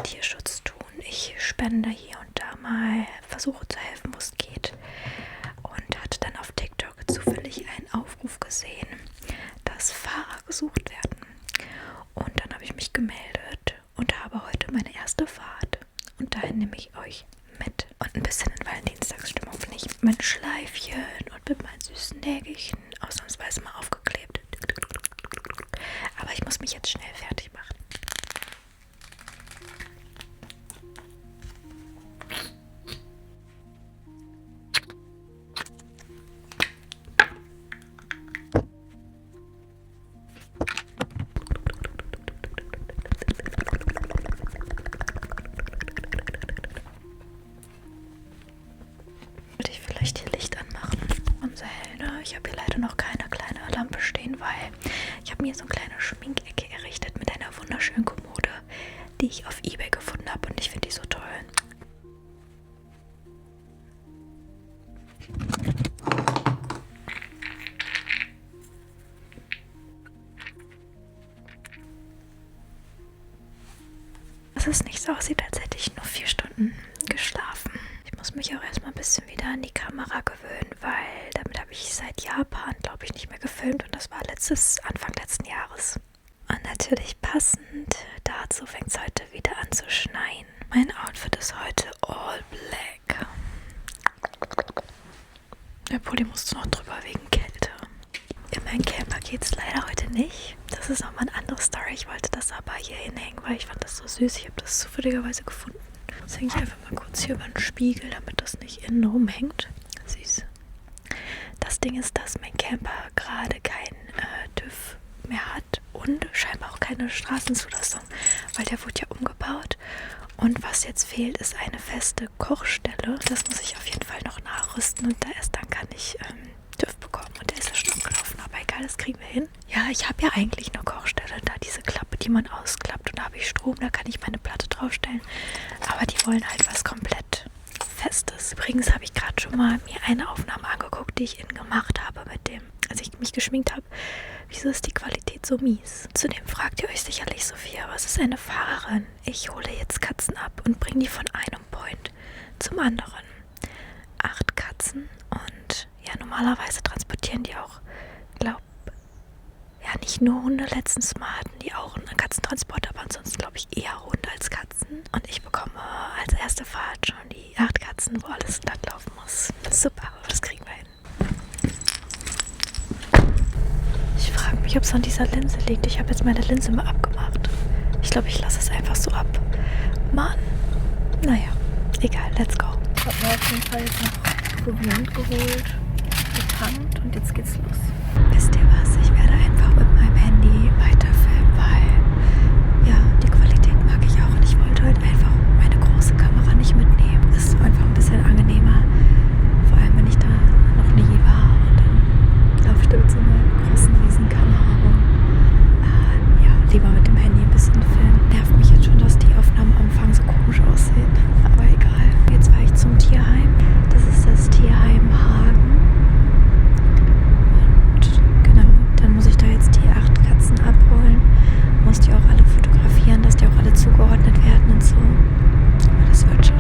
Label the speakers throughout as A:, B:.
A: Tierschutz tun. Ich spende hier und da mal, versuche zu helfen, wo es geht. Und hatte dann auf TikTok zufällig einen Aufruf gesehen, dass Fahrer gesucht werden. Und dann habe ich mich gemeldet und habe heute meine erste Fahrt. Und dahin nehme ich euch mit. Und ein bisschen in Valentinstagsstimmung bin ich mit meinen Schleifchen und mit meinen süßen Nägelchen ausnahmsweise mal aufgeklebt. Aber ich muss mich jetzt schnell fertig machen. Sollte ich vielleicht hier Licht anmachen? Unser Helle. Ich habe hier leider noch keine kleine Lampe stehen, weil ich habe mir so eine kleine Schminkecke errichtet mit einer wunderschönen Kommode, die ich auf eBay gefunden habe und ich finde die so toll. Dass es nicht so aussieht, als hätte ich nur 4 Stunden geschlafen. Ich muss mich auch erstmal ein bisschen wieder an die Kamera gewöhnen, weil damit habe ich seit Japan, glaube ich, nicht mehr gefilmt und das war Anfang letzten Jahres. Und natürlich passend dazu fängt es heute wieder an zu schneien. Mein Outfit ist heute all black. Der Pulli musste noch drüber wegen Kälte. In meinen Camper geht es leider heute nicht. Das ist nochmal eine andere Story. Ich wollte das aber hier hinhängen, weil ich fand das so süß. Ich habe das zufälligerweise gefunden. Jetzt hänge ich einfach mal kurz hier über den Spiegel, damit das nicht innen rumhängt. Süß. Das Ding ist, dass mein Camper gerade kein TÜV mehr hat und scheinbar auch keine Straßenzulassung, weil der wurde ja umgebaut. Und was jetzt fehlt, ist eine feste Kochstelle. Das muss ich auf jeden Fall noch nachrüsten und erst dann kann ich TÜV bekommen. Und der ist ja schon umgelaufen, aber egal, das kriegen wir hin. Ja, ich habe ja eigentlich eine Kochstelle, da diese Klappe, die man ausklappt und da habe ich Strom, da kann ich meine Platte draufstellen. Aber die wollen halt was komplett Festes. Übrigens habe ich gerade schon mal mir eine Aufnahme angeguckt, die ich innen gemacht habe mit dem, als ich mich geschminkt habe. Wieso ist die Qualität so mies? Zudem fragt ihr euch sicherlich, Sophia, was ist eine Fahrerin? Ich hole jetzt Katzen ab und bringe die von einem Point zum anderen. 8 Katzen und ja, normalerweise transportieren die auch, nicht nur Hunde. Letztens mal hatten die auch einen Katzentransport, aber ansonsten glaube ich eher Hunde als Katzen. Und ich bekomme als erste Fahrt schon die 8 Katzen, wo alles glatt laufen muss. Das ist super, aber das kriegen wir hin. Ich frage mich, ob es an dieser Linse liegt. Ich habe jetzt meine Linse mal abgemacht. Ich glaube, ich lasse es einfach so ab. Mann. Naja, egal, let's go. Ich habe mir auf jeden Fall jetzt noch Proviant geholt, getankt und jetzt geht's los. Wisst ihr was? Ich werde einfach mit meinem Handy weiterfilmen, weil ja, die Qualität mag ich auch und ich wollte heute einfach meine große Kamera nicht mitnehmen. Das ist einfach ein bisschen angenehmer, vor allem wenn ich da noch nie war und dann laufe ich da mit so einer großen, riesen Kamera rum. Ja, lieber mit dem Handy ein bisschen filmen. Nervt mich jetzt schon, dass die Aufnahmen am Anfang so komisch aussehen, aber egal. Jetzt war ich zum Tierheim. Das ist das Tierheim Hagen. Muss ich da jetzt die 8 Katzen abholen, muss die auch alle fotografieren, dass die auch alle zugeordnet werden und so. Aber das wird schon.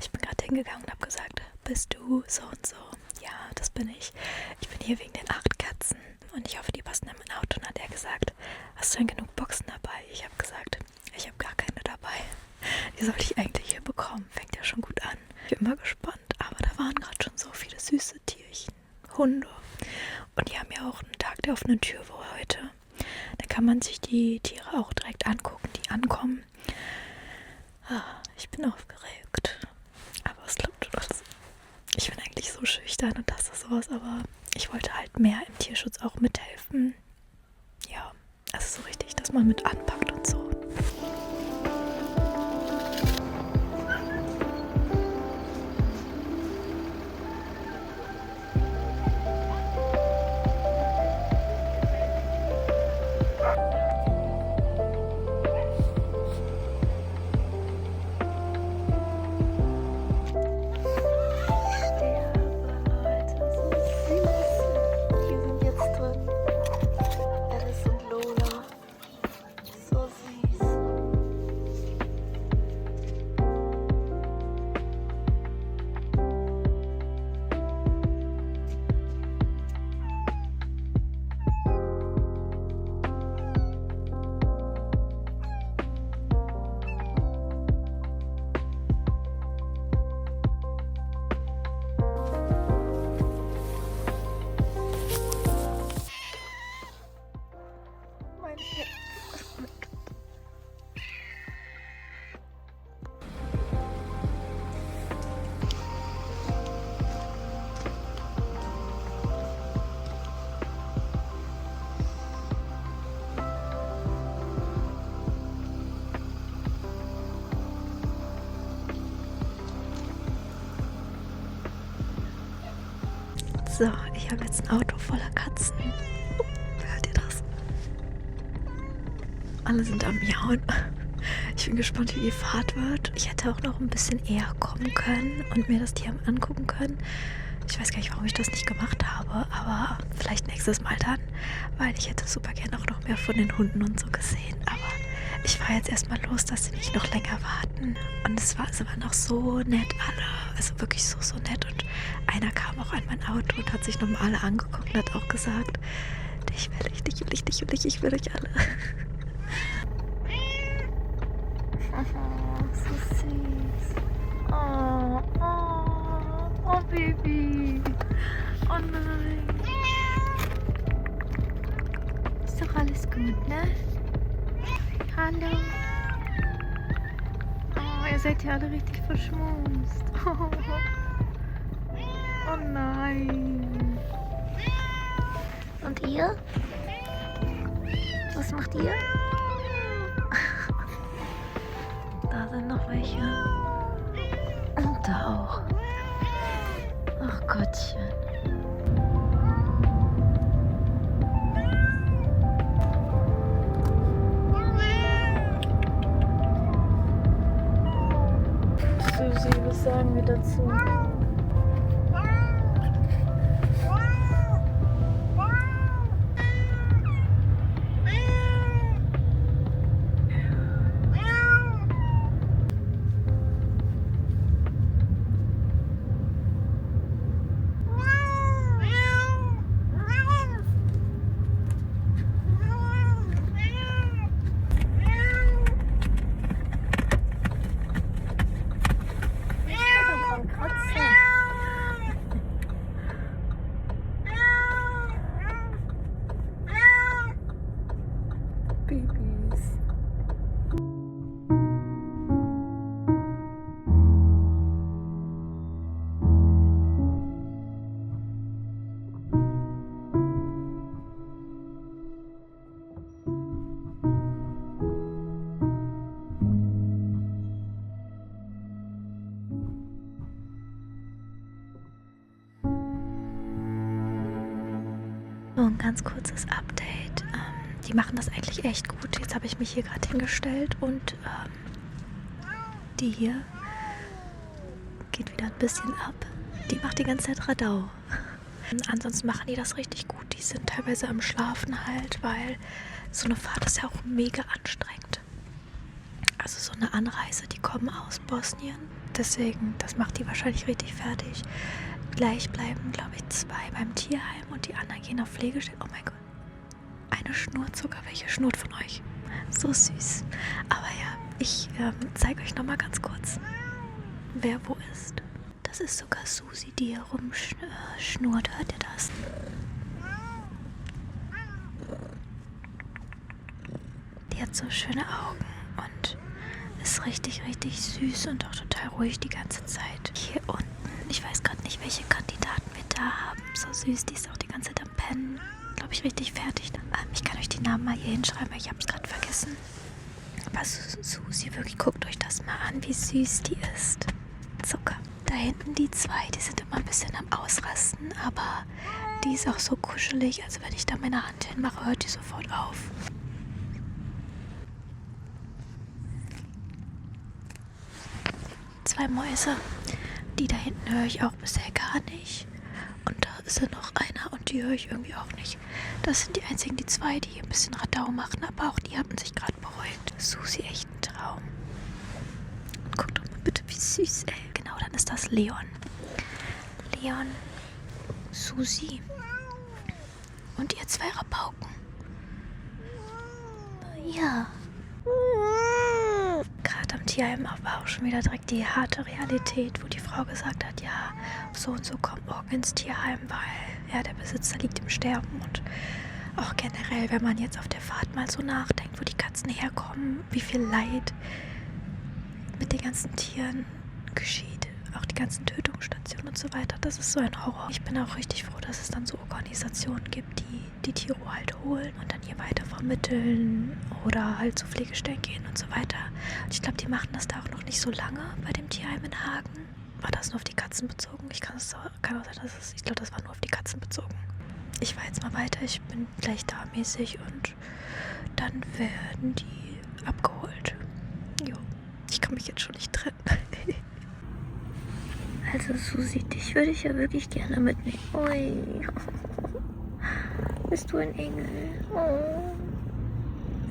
A: Ich bin gerade hingegangen und habe gesagt, bist du so und so? Ja, das bin ich. Ich bin hier wegen den 8 Katzen und ich hoffe, die passen in mein Auto. Und hat er gesagt, hast du denn genug Boxen dabei? Ich habe gesagt, ich habe gar keine dabei. Die sollte ich eigentlich hier bekommen. Fängt ja schon gut an. Ich bin mal gespannt, aber da waren gerade schon so viele süße Tierchen, Hunde. Und die haben ja auch einen Tag der offenen Tür heute. Da kann man sich die Tiere auch direkt angucken, die ankommen. Ich bin aufgeregt. Aber es klappt schon alles. Ich bin eigentlich so schüchtern und hasse sowas, aber ich wollte halt mehr im Tierschutz auch mithelfen. Ja, es ist so richtig, dass man mit anpackt und so. So, ich habe jetzt ein Auto voller Katzen. Hört ihr das? Alle sind am Miauen. Ich bin gespannt, wie die Fahrt wird. Ich hätte auch noch ein bisschen eher kommen können und mir das Tier angucken können. Ich weiß gar nicht, warum ich das nicht gemacht habe, aber vielleicht nächstes Mal dann, weil ich hätte super gerne auch noch mehr von den Hunden und so gesehen. Aber ich fahre jetzt erstmal los, dass sie nicht noch länger warten. Und es waren noch so nett alle. Also wirklich so nett. Und einer kam auch an mein Auto und hat sich nochmal alle angeguckt und hat auch gesagt, ich will euch alle. Oh, so süß. Oh, Baby. Oh nein. Ist doch alles gut, ne? Hallo. Oh, ihr seid ja alle richtig verschmust. Oh nein. Und ihr? Was macht ihr? Da sind noch welche. Und da auch. Ach Gottchen. Susi, was sagen wir dazu? Babys. So, ein ganz kurzes Update. Die machen das eigentlich echt gut. Jetzt habe ich mich hier gerade hingestellt und die hier geht wieder ein bisschen ab. Die macht die ganze Zeit Radau. Ansonsten machen die das richtig gut. Die sind teilweise am Schlafen halt, weil so eine Fahrt ist ja auch mega anstrengend. Also so eine Anreise, die kommen aus Bosnien. Deswegen, das macht die wahrscheinlich richtig fertig. Gleich bleiben, glaube ich, 2 beim Tierheim und die anderen gehen auf Pflegestelle. Oh mein Gott. Eine schnurrt sogar. Welche schnurrt von euch? So süß. Aber ja, ich zeige euch nochmal ganz kurz, wer wo ist. Das ist sogar Susi, die hier rumschnurrt. Hört ihr das? Die hat so schöne Augen und ist richtig, richtig süß und auch total ruhig die ganze Zeit. Hier unten, ich weiß gerade nicht, welche Kandidaten wir da haben. So süß, die ist auch die ganze Zeit am Pennen. Glaube ich, richtig fertig. Ich kann euch die Namen mal hier hinschreiben, weil ich habe es gerade vergessen. Aber Susi, wirklich, guckt euch das mal an, wie süß die ist. Zucker. Da hinten die 2, die sind immer ein bisschen am Ausrasten, aber die ist auch so kuschelig. Also wenn ich da meine Hand hinmache, hört die sofort auf. Zwei Mäuse. Die da hinten höre ich auch bisher gar nicht. Und da ist ja noch einer und die höre ich irgendwie auch nicht. Das sind die einzigen, die 2, die ein bisschen Radau machen, aber auch die hatten sich gerade beruhigt. Susi, echt ein Traum. Und guckt doch mal bitte, wie süß, ey. Genau, dann ist das Leon. Leon, Susi und ihr 2 Rabauken. Ja. Gerade am Tierheim war auch schon wieder direkt die harte Realität, wo die Frau gesagt hat, ja, so und so kommt morgen ins Tierheim, weil ja, der Besitzer liegt im Sterben und Auch generell, wenn man jetzt auf der Fahrt mal so nachdenkt, wo die Katzen herkommen, wie viel Leid mit den ganzen Tieren geschieht. Auch die ganzen Tötungsstationen und so weiter. Das ist so ein Horror. Ich bin auch richtig froh, dass es dann so Organisationen gibt, die die Tiere halt holen und dann hier weiter vermitteln oder halt zu Pflegestellen gehen und so weiter. Und ich glaube, die machen das da auch noch nicht so lange bei dem Tierheim in Hagen. War das nur auf die Katzen bezogen? Kann auch sein, ich glaube, das war nur auf die Katzen bezogen. Ich fahre jetzt mal weiter. Ich bin gleich da mäßig und dann werden die abgeholt. Jo, ich kann mich jetzt schon nicht trennen. Also Susi, dich würde ich ja wirklich gerne mitnehmen. Ui, bist du ein Engel? Oh,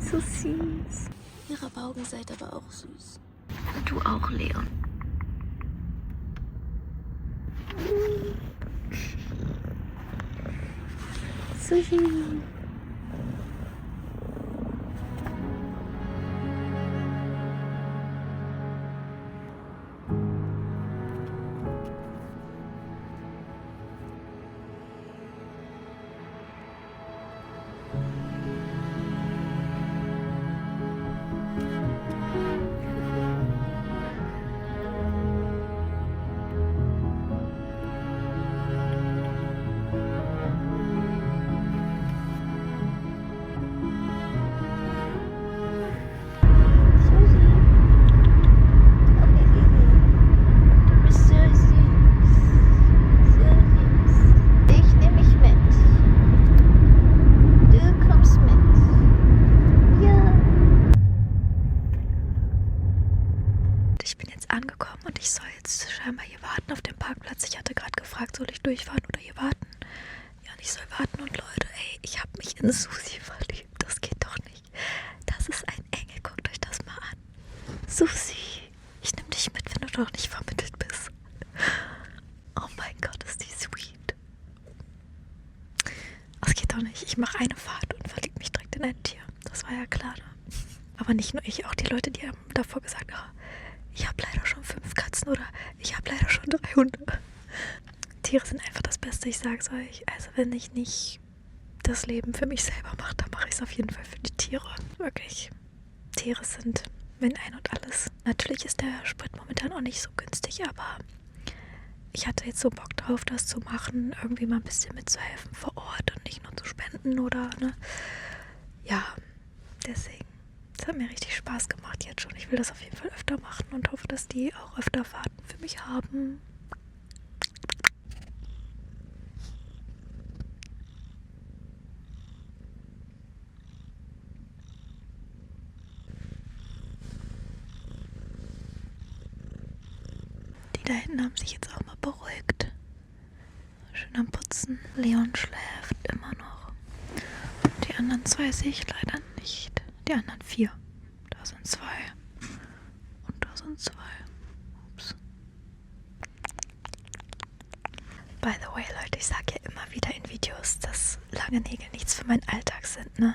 A: so süß. Ihre Augen seid aber auch süß. Und du auch, Leon. Susi. Soll ich durchfahren oder hier warten? Ja, und ich soll warten und Leute, ey, ich habe mich in Susi verliebt. Das geht doch nicht. Das ist ein Engel, guckt euch das mal an. Susi, ich nehme dich mit, wenn du doch nicht vermittelt bist. Oh mein Gott, ist die sweet. Das geht doch nicht. Ich mache eine Fahrt und verliebe mich direkt in ein Tier. Das war ja klar, ne? Aber nicht nur ich, auch die Leute, die haben davor gesagt, oh, ich habe leider schon 5 Katzen oder ich habe leider schon 3 Hunde. Tiere sind einfach das Beste, ich sag's euch. Also wenn ich nicht das Leben für mich selber mache, dann mache ich es auf jeden Fall für die Tiere. Wirklich. Tiere sind mein Ein und Alles. Natürlich ist der Sprit momentan auch nicht so günstig, aber ich hatte jetzt so Bock drauf, das zu machen, irgendwie mal ein bisschen mitzuhelfen vor Ort und nicht nur zu spenden oder, ne? Ja, deswegen. Es hat mir richtig Spaß gemacht jetzt schon. Ich will das auf jeden Fall öfter machen und hoffe, dass die auch öfter Fahrten für mich haben. Da hinten haben sich jetzt auch mal beruhigt. Schön am Putzen. Leon schläft immer noch. Und die anderen 2 sehe ich leider nicht. Die anderen 4. Da sind 2. Und da sind 2. Ups. By the way, Leute, ich sage ja immer wieder in Videos, dass lange Nägel nichts für meinen Alltag sind, ne?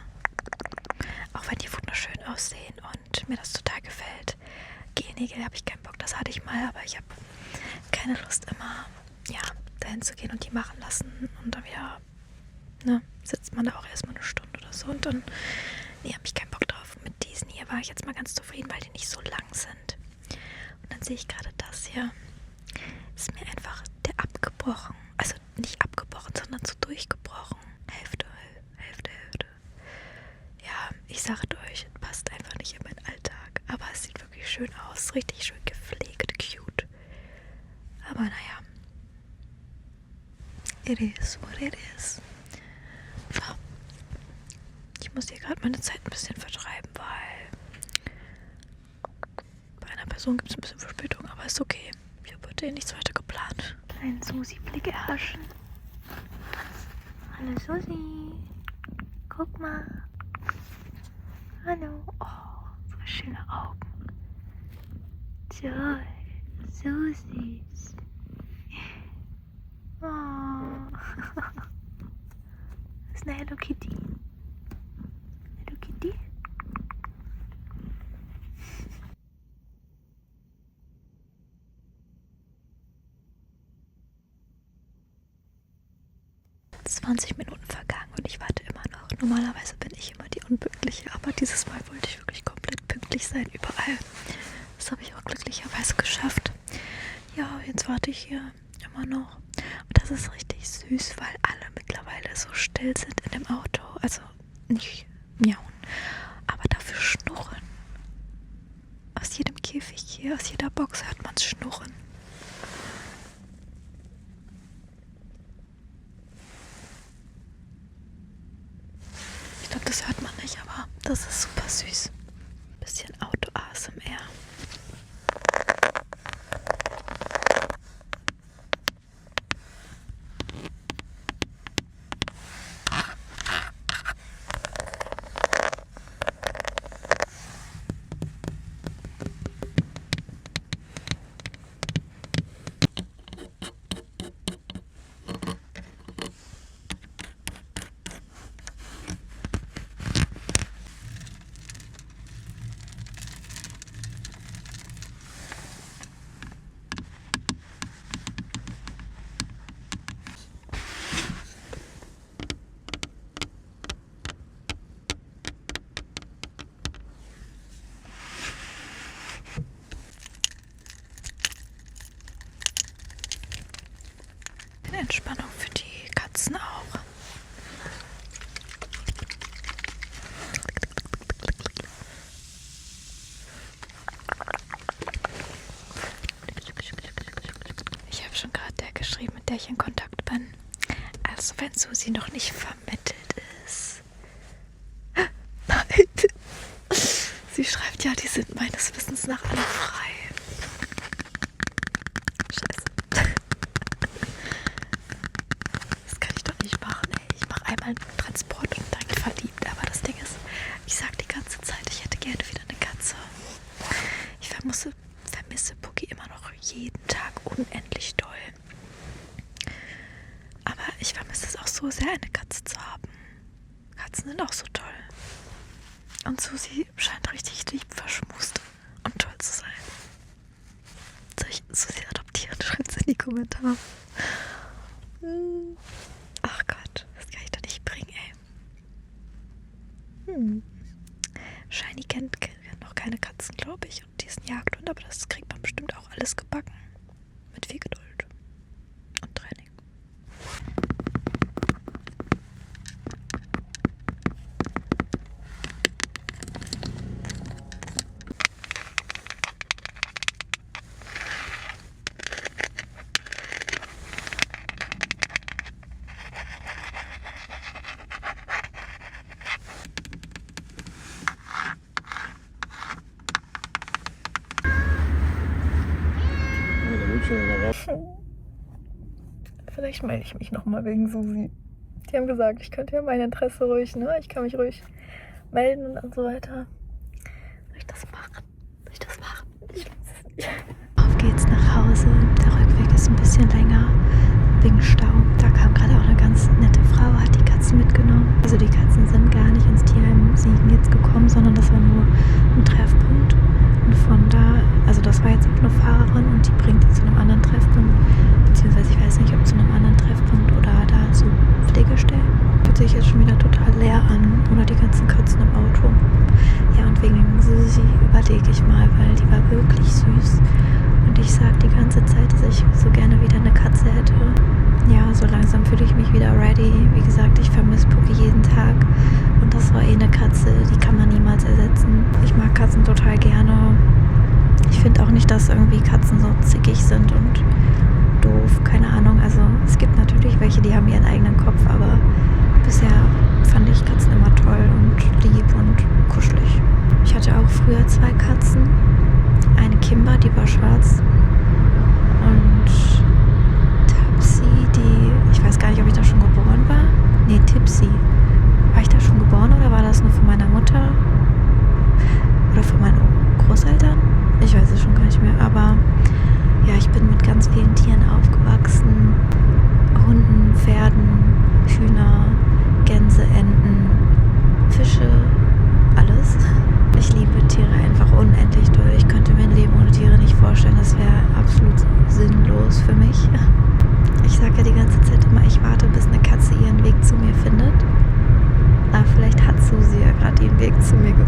A: Auch wenn die wunderschön aussehen und mir das total gefällt. Gel-Nägel habe ich keinen Bock, das hatte ich mal, aber ich habe keine Lust immer, ja, dahin zu gehen und die machen lassen und dann wieder, ne, sitzt man da auch erstmal eine Stunde oder so und dann, nee, habe ich keinen Bock drauf. Mit diesen hier war ich jetzt mal ganz zufrieden, weil die nicht so lang sind. Und dann sehe ich gerade das hier, ist mir einfach der abgebrochen, also nicht abgebrochen, sondern so durchgebrochen. Hälfte. Ja, ich sage euch, es passt einfach nicht in meinen Alltag, aber es sieht wirklich schön aus, richtig schön gepflegt, cute. Aber naja, it is what it is. So. Ich muss hier gerade meine Zeit ein bisschen vertreiben, weil bei einer Person gibt es ein bisschen Verspätung, aber ist okay. Ich habe heute nichts weiter geplant. Einen Susi-Blick erhaschen. Hallo Susi. Guck mal. Hallo. Oh, so schöne Augen. Toll. So süß. Oh. Das ist eine Hello Kitty. Hello Kitty. ...20 Minuten vergangen und ich warte immer noch. Normalerweise bin ich immer die Unpünktliche, aber dieses Mal wollte ich wirklich komplett pünktlich sein, überall. Das habe ich auch glücklicherweise geschafft. Ja, jetzt warte ich hier immer noch. Und das ist richtig süß, weil alle mittlerweile so still sind in dem Auto. Also nicht miauen, aber dafür schnurren. Aus jedem Käfig hier, aus jeder Box hört man schnurren. Ich glaube, das hört man nicht, aber das ist super süß. Bisschen Auto-ASMR. Entspannung für die Katzen auch. Ich habe schon gerade der geschrieben, mit der ich in Kontakt bin. Also wenn Susi noch nicht vermittelt ist. Nein. Sie schreibt ja, die sind meines Wissens nach alle frei. Einmal Transport und direkt verliebt, aber das Ding ist, ich sag die ganze Zeit, ich hätte gerne wieder eine Katze. Ich vermisse Pucki immer noch jeden Tag unendlich doll. Aber ich vermisse es auch so sehr, eine Katze zu haben. Katzen sind auch so toll. Und Susi scheint richtig lieb, verschmust und toll zu sein. Soll ich Susi adoptieren? Schreibt es in die Kommentare. Ach Gott, das kann ich doch nicht bringen, ey. Shiny kennt noch keine Katzen, glaube ich, und diesen Jagdhund, aber das kriegt man bestimmt auch alles gebacken. Mit viel Geduld und Training. Vielleicht melde ich mich nochmal wegen Susi. Die haben gesagt, ich könnte ja mein Interesse ruhig, ne? Ich kann mich ruhig melden und so weiter. Soll ich das machen? Ich weiß es nicht. Auf geht's nach Hause. Der Rückweg ist ein bisschen länger. Wegen Stau. Da kam gerade auch eine ganz nette Frau, hat die Katzen mitgenommen. Also die Katzen sind gar nicht ins Tierheim Siegen jetzt gekommen, sondern das war nur ein Treffpunkt. Und von da, also das war jetzt auch eine Fahrerin und die bringt die zu einem anderen Treffpunkt. Beziehungsweise ich weiß nicht, ob zu einem anderen Treffpunkt oder da zu Pflegestellen. Hört sich jetzt schon wieder total leer an. Oder die ganzen Katzen im Auto. Ja, und wegen dem Susi überlege ich mal, weil die war wirklich süß. Und ich sag die ganze Zeit, dass ich so gerne wieder eine Katze hätte. Ja, so langsam fühle ich mich wieder ready. Wie gesagt, ich vermisse Pucki jeden Tag. Und das war eine Katze, die kann man niemals ersetzen. Ich mag Katzen total gerne. Ich finde auch nicht, dass irgendwie Katzen so zickig sind und doof, keine Ahnung. Also es gibt natürlich welche, die haben ihren eigenen Kopf, aber bisher fand ich Katzen immer toll und lieb und kuschelig. Ich hatte auch früher 2 Katzen. Eine Kimber, die war schwarz, und Tapsi, ich weiß gar nicht, ob ich da schon geboren war. Nee, Tipsy. War ich da schon geboren oder war das nur von meiner Mutter?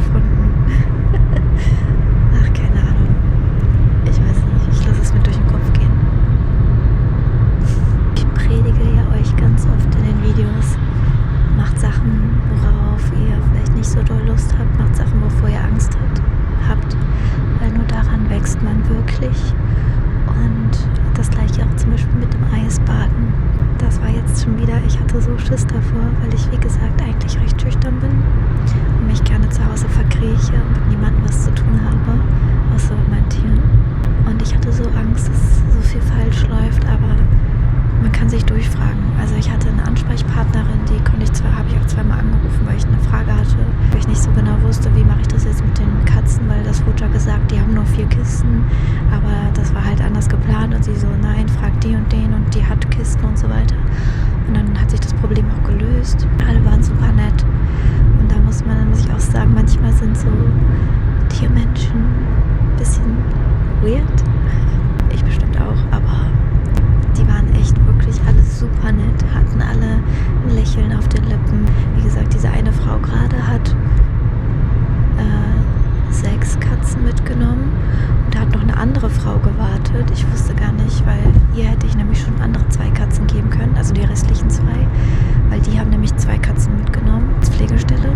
A: gefunden. Ach, keine Ahnung. Ich weiß nicht, ich lasse es mir durch den Kopf gehen. Ich predige ja euch ganz oft in den Videos. Macht Sachen, worauf ihr vielleicht nicht so doll Lust habt. Macht Sachen, wovor ihr Angst habt. Weil nur daran wächst man wirklich. Und das gleiche auch zum Beispiel mit dem Eisbaden. Das war jetzt schon wieder, ich hatte so Schiss davor, weil ich wie gesagt eigentlich recht schüchtern bin und mich gerne zu Hause verkrieche und mit niemandem was zu tun habe, außer mit meinen Tieren. Und ich hatte so Angst, dass so viel falsch läuft, aber man kann sich durchfragen. Also ich hatte eine Ansprechpartnerin, die habe ich auch zweimal angerufen, weil ich eine Frage hatte, weil ich nicht so genau wusste, wie mache ich das jetzt mit den Katzen, weil das wurde ja gesagt, die haben nur 4 Kisten, aber das war halt anders geplant und sie so, nein, frag die und den und die hat Kisten und so weiter. Und dann hat sich das Problem auch gelöst. Alle waren super nett. Und da muss ich auch sagen, manchmal sind so Tiermenschen ein bisschen weird. Ich bestimmt auch, aber die waren echt wirklich alle super nett, hatten alle ein Lächeln auf den Lippen. Wie gesagt, diese eine Frau gerade hat 6 Katzen mitgenommen und da hat noch eine andere Frau gewartet. Ich wusste gar nicht, weil ihr hätte ich nämlich schon andere 2 Katzen geben können, also die restlichen 2, weil die haben nämlich 2 Katzen mitgenommen als Pflegestelle.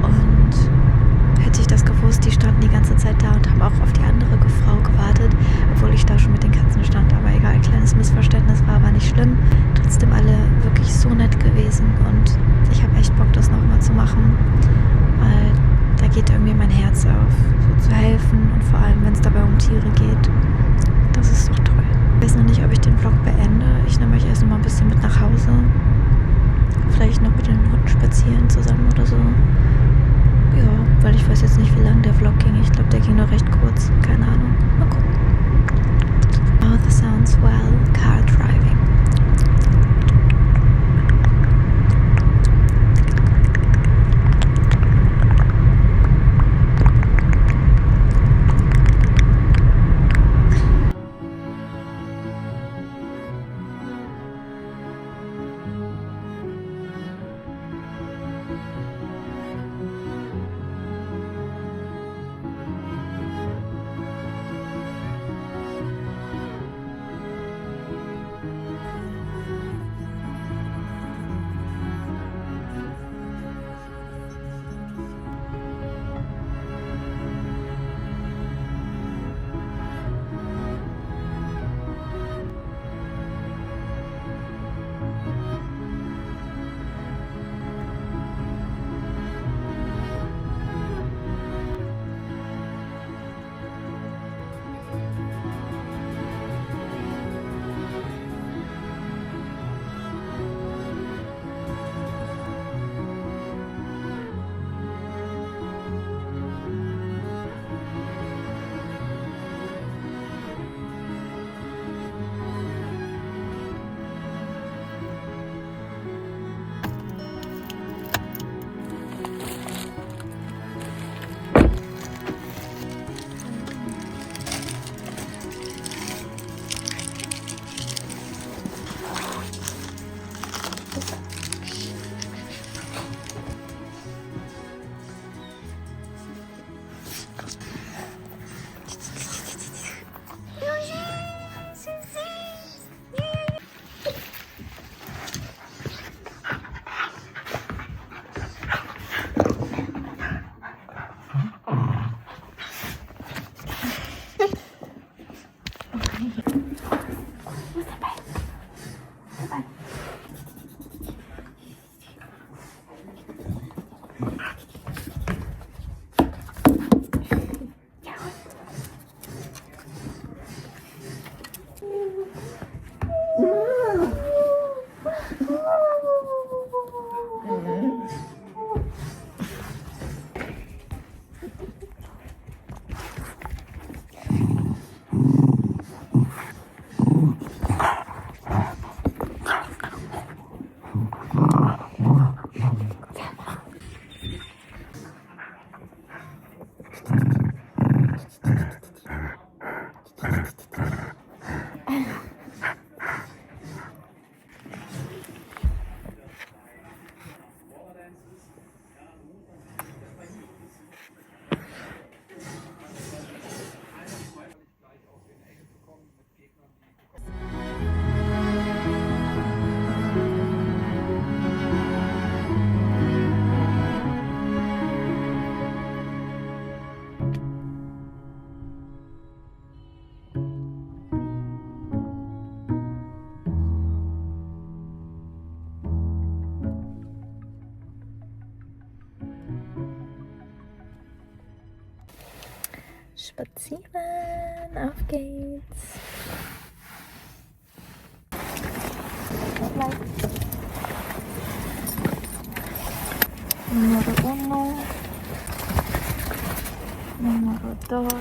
A: Und hätte ich das gewusst, die standen die ganze Zeit da und haben auch auf die andere Frau gewartet, obwohl ich da schon mit den Katzen stand. Aber egal, kleines Missverständnis, war aber nicht schlimm. Trotzdem alle wirklich so nett gewesen und ich habe echt Bock, das nochmal zu machen, weil da geht irgendwie mein Herz auf, so zu helfen und vor allem, wenn es dabei um Tiere geht. Das ist doch toll. Ich weiß noch nicht, ob ich den Vlog beende. Ich nehme euch erst noch mal ein bisschen mit nach Hause. Vielleicht noch mit den Hunden spazieren zusammen oder so. Ja, weil ich weiß jetzt nicht, wie lange der Vlog ging. Ich glaube, der ging noch recht kurz. Keine Ahnung. Mal gucken. Oh, this sounds well. Car driving. spazieren. Auf geht's. Numero uno. Numero dos.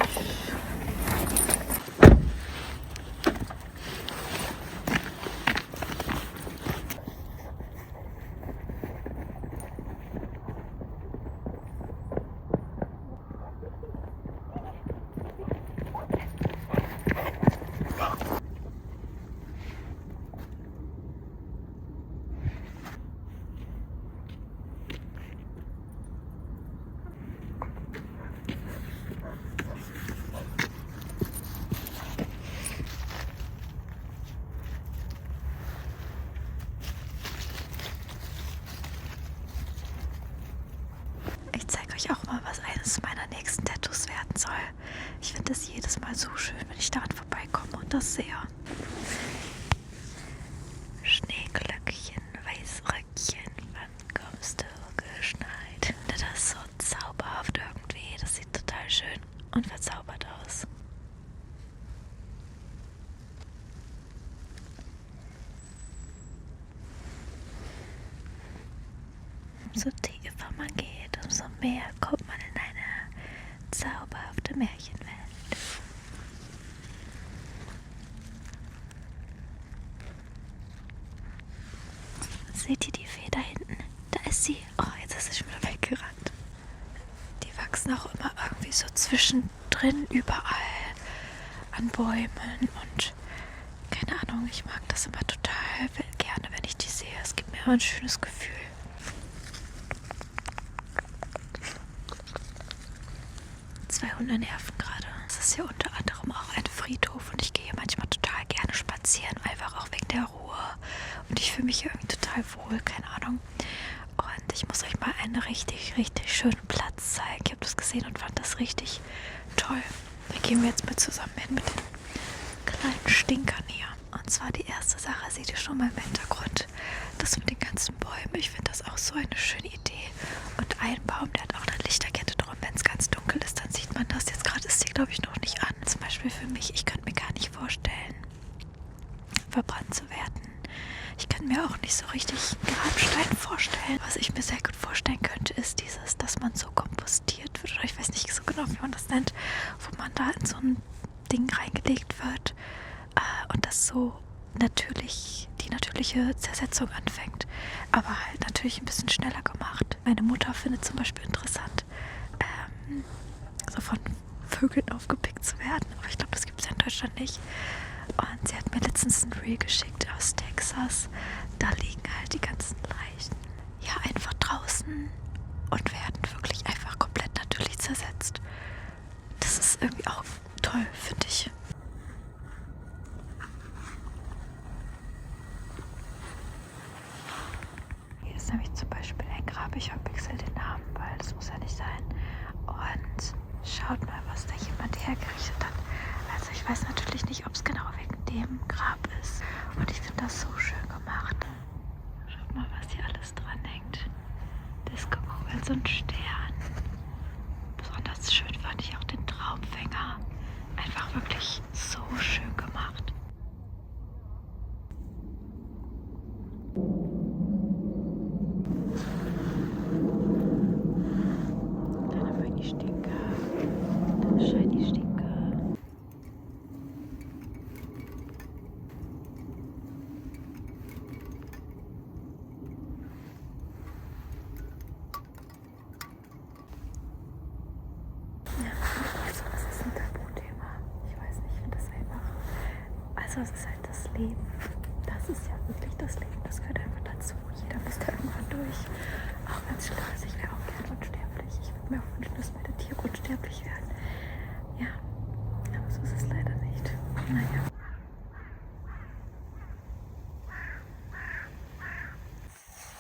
A: Ich zeige euch auch mal, was eines meiner nächsten Tattoos werden soll. Ich finde es jedes Mal so schön, wenn ich daran vorbeikomme und das sehe. Schneeglöckchen, Weißröckchen, wann kommst du geschneit? Ich finde das so zauberhaft irgendwie. Das sieht total schön und verzaubert aus. Umso tiefer man geht, umso mehr kommt man in eine zauberhafte Märchenwelt. Seht ihr die Fee da hinten? Da ist sie. Oh, jetzt ist sie schon wieder weggerannt. Die wachsen auch immer irgendwie so zwischendrin überall an Bäumen und keine Ahnung, ich mag das immer total gerne, wenn ich die sehe. Es gibt mir immer ein schönes Gefühl. Zwei Hunde nerven gerade. Es ist hier unter anderem auch ein Friedhof und ich gehe hier manchmal total gerne spazieren, einfach auch wegen der Ruhe. Und ich fühle mich hier irgendwie total wohl, keine Ahnung. Und ich muss euch mal einen richtig, richtig schönen Platz zeigen. Ich habe das gesehen und fand das richtig toll. Da gehen wir jetzt mal zusammen hin mit den kleinen Stinkern hier. Und zwar die erste Sache, seht ihr schon mal im Hintergrund, das mit den ganzen Bäumen. Ich finde das auch so eine schöne Idee. Und ein Baum, der hat auch eine Lichterkette drum. Wenn es ganz dunkel ist, dann sieht man das. Jetzt gerade ist sie, glaube ich, noch nicht an. Zum Beispiel für mich, ich könnte mir gar nicht vorstellen, verbrannt zu werden. Ich kann mir auch nicht so richtig Grabstein vorstellen. Was ich mir sehr gut vorstellen könnte, ist dieses, dass man so kompostiert wird. Oder ich weiß nicht so genau, wie man das nennt. Wo man da in so ein Ding reingelegt wird. Und das so natürlich, die natürliche Zersetzung anfängt. Aber halt natürlich ein bisschen schneller gemacht. Meine Mutter findet zum Beispiel interessant, so von Vögeln aufgepickt zu werden. Aber ich glaube, das gibt es ja in Deutschland nicht. Und sie hat mir letztens ein Reel geschickt aus Texas. Da liegen halt die ganzen Leichen ja einfach draußen und werden wirklich einfach komplett natürlich zersetzt. Das ist irgendwie auch toll, finde ich. Hier ist nämlich zum Beispiel ein Grab. Ich verpixel den Namen, weil das muss ja nicht sein. Und schaut mal, was da jemand hergerichtet hat. Also ich weiß natürlich nicht, ob es genau wegen dem Grab ist. Und ich finde das so schön gemacht. Schaut mal, was hier alles dran hängt. Disco-Kugel, so ein Stern. Besonders schön fand ich auch den Traumfänger. Einfach wirklich so schön gemacht. Dann haben wir die Stinker. Dann Shiny Stinker. Also es ist halt das Leben. Das ist ja wirklich das Leben. Das gehört einfach dazu. Jeder muss da irgendwann durch. Auch ganz klar, ich wäre auch gerne unsterblich. Ich würde mir auch wünschen, dass meine Tiere unsterblich werden. Ja, aber so ist es leider nicht. Naja.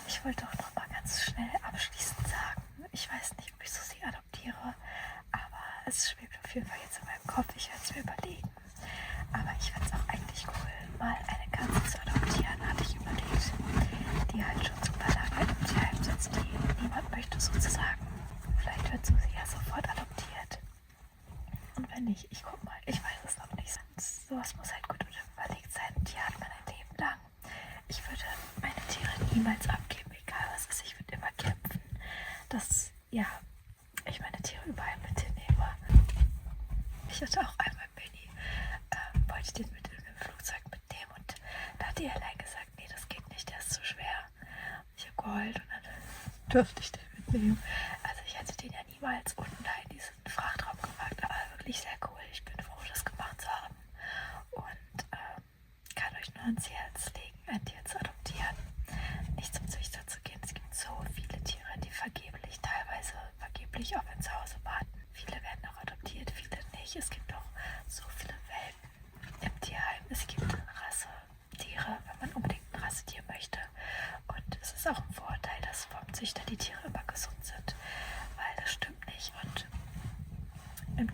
A: Ich wollte auch noch mal ganz schnell abschließend sagen, ich weiß nicht, ob ich Susi adoptiere, aber es schwebt auf jeden Fall jetzt in meinem Kopf. Ich werde es mir überlegen. Aber ich fände es auch eigentlich cool, mal eine Katze zu adoptieren, hatte ich überlegt, die halt schon super lange im Tierheim sitzt, die niemand möchte sozusagen. Vielleicht wird Susi ja sofort adoptiert. Und wenn nicht, ich guck mal, ich weiß es noch nicht. Sowas muss halt gut überlegt sein. Die hat man ein Leben lang. Ich würde meine Tiere niemals abgeben, egal was ist. Ich würde immer kämpfen, dass, ja, ich meine Tiere überall mitnehme. Ich hatte auch einmal Benny, wollte ich den mit in dem Flugzeug mitnehmen und da hat die Airline gesagt, nee, das geht nicht, der ist zu schwer. Ich habe geheult und dann durfte ich den mitnehmen. Also ich hätte den ja niemals unten da in diesen Frachtraum gewagt, aber wirklich sehr cool. Ich bin froh, das gemacht zu haben und kann euch nur ans Herz legen, ein Tier zu adoptieren, nicht zum Züchter zu gehen. Es gibt so viele Tiere, die teilweise vergeblich auf ein Zuhause warten. Viele werden auch adoptiert, viele nicht. Es gibt auch so viele Welpen im Tierheim. Es gibt Rassetiere, wenn man unbedingt ein Rassetier möchte. Und es ist auch ein Vorteil, dass vom Züchter die Tiere immer gesund sind, weil das stimmt nicht. Und im